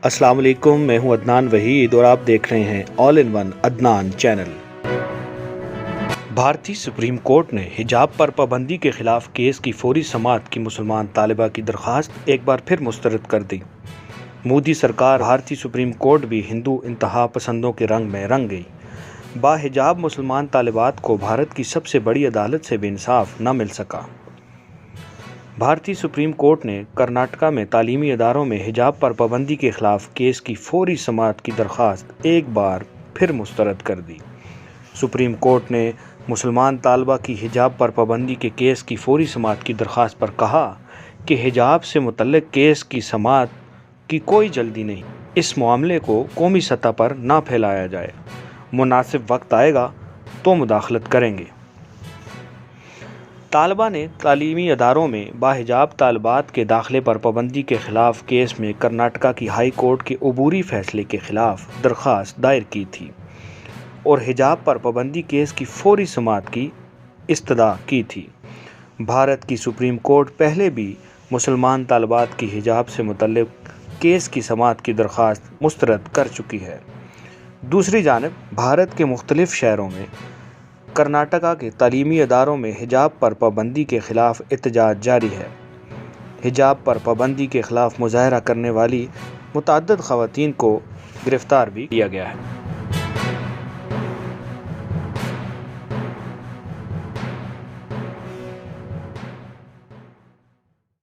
السلام علیکم، میں ہوں عدنان وحید اور آپ دیکھ رہے ہیں آل ان ون عدنان چینل۔ بھارتی سپریم کورٹ نے حجاب پر پابندی کے خلاف کیس کی فوری سماعت کی مسلمان طالبہ کی درخواست ایک بار پھر مسترد کر دی۔ مودی سرکار بھارتی سپریم کورٹ بھی ہندو انتہا پسندوں کے رنگ میں رنگ گئی۔ باحجاب مسلمان طالبات کو بھارت کی سب سے بڑی عدالت سے بھی انصاف نہ مل سکا۔ بھارتی سپریم کورٹ نے کرناٹکا میں تعلیمی اداروں میں حجاب پر پابندی کے خلاف کیس کی فوری سماعت کی درخواست ایک بار پھر مسترد کر دی۔ سپریم کورٹ نے مسلمان طالبہ کی حجاب پر پابندی کے کیس کی فوری سماعت کی درخواست پر کہا کہ حجاب سے متعلق کیس کی سماعت کی کوئی جلدی نہیں، اس معاملے کو قومی سطح پر نہ پھیلایا جائے، مناسب وقت آئے گا تو مداخلت کریں گے۔ طالبہ نے تعلیمی اداروں میں باحجاب طالبات کے داخلے پر پابندی کے خلاف کیس میں کرناٹکا کی ہائی کورٹ کے عبوری فیصلے کے خلاف درخواست دائر کی تھی اور حجاب پر پابندی کیس کی فوری سماعت کی استدعا کی تھی۔ بھارت کی سپریم کورٹ پہلے بھی مسلمان طالبات کی حجاب سے متعلق کیس کی سماعت کی درخواست مسترد کر چکی ہے۔ دوسری جانب بھارت کے مختلف شہروں میں کرناٹکا کے تعلیمی اداروں میں حجاب پر پابندی کے خلاف احتجاج جاری ہے۔ حجاب پر پابندی کے خلاف مظاہرہ کرنے والی متعدد خواتین کو گرفتار بھی کیا گیا ہے۔